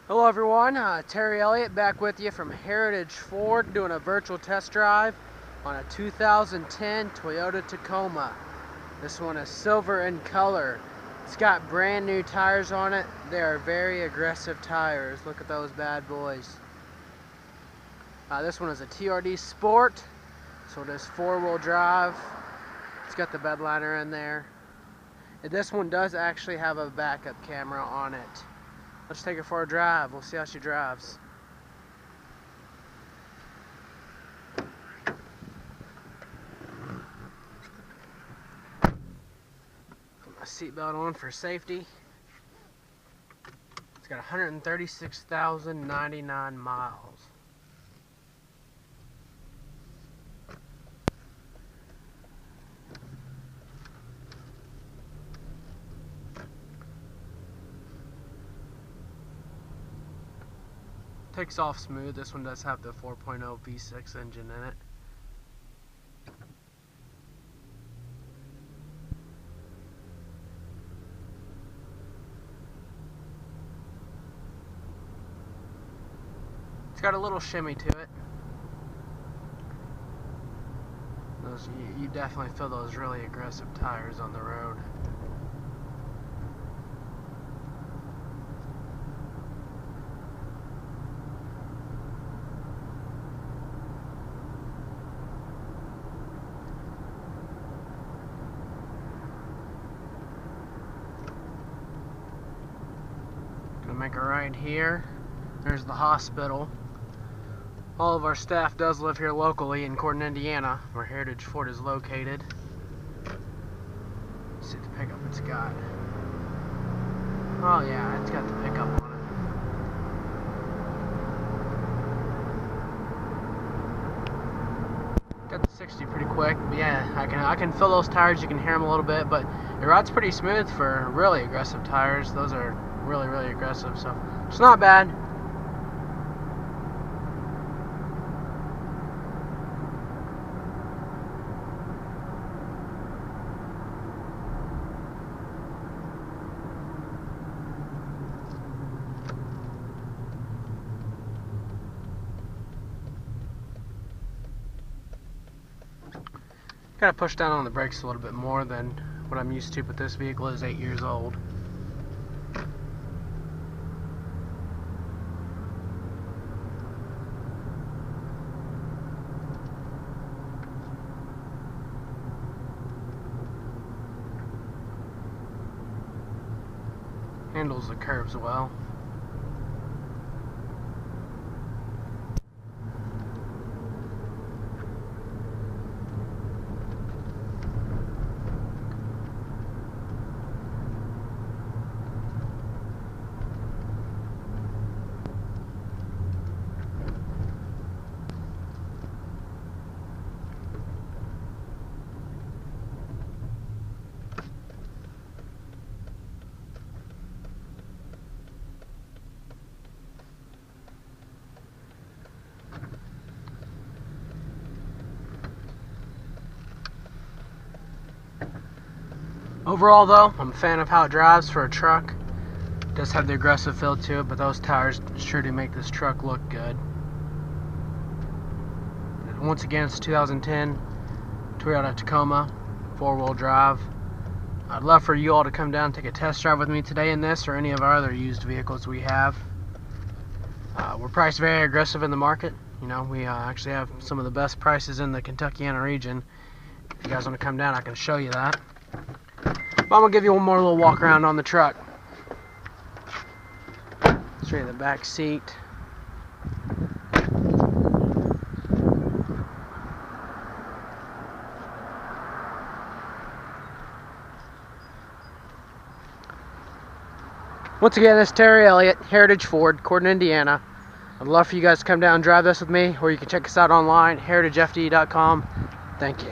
Hello everyone, Terry Elliott back with you from Heritage Ford doing a virtual test drive on a 2010 Toyota Tacoma. This one is silver in color. It's got brand new tires on it. They are very aggressive tires. Look at those bad boys. This one is a TRD Sport, so it is four-wheel drive. It's got the bed liner in there. And this one does actually have a backup camera on it. Let's take her for a drive. We'll see how she drives. Put my seatbelt on for safety. It's got 136,099 miles. Takes off smooth. This one does have the 4.0 V6 engine in it. It's got a little shimmy to it. You definitely feel those really aggressive tires on the road. Make a right here. There's the hospital. All of our staff does live here locally in Corydon, Indiana, where Heritage Ford is located. Let's see the pickup it's got. Oh yeah, it's got the pickup on it. Got the 60 pretty quick. But yeah, I can feel those tires. You can hear them a little bit, but it rides pretty smooth for really aggressive tires. Those are really aggressive, so it's not bad. Gotta push down on the brakes a little bit more than what I'm used to, but this vehicle is 8 years old. Handles the curves well. Overall though, I'm a fan of how it drives for a truck. It does have the aggressive feel to it, but those tires sure do make this truck look good. Once again, it's a 2010 Toyota Tacoma, four-wheel drive. I'd love for you all to come down and take a test drive with me today in this or any of our other used vehicles we have. We're priced very aggressive in the market. You know, we actually have some of the best prices in the Kentuckiana region. If you guys want to come down, I can show you that. But I'm going to give you one more little walk around on the truck. Show you the back seat. Once again, this is Terry Elliott, Heritage Ford, Corydon, Indiana. I'd love for you guys to come down and drive this with me, or you can check us out online, heritagefd.com. Thank you.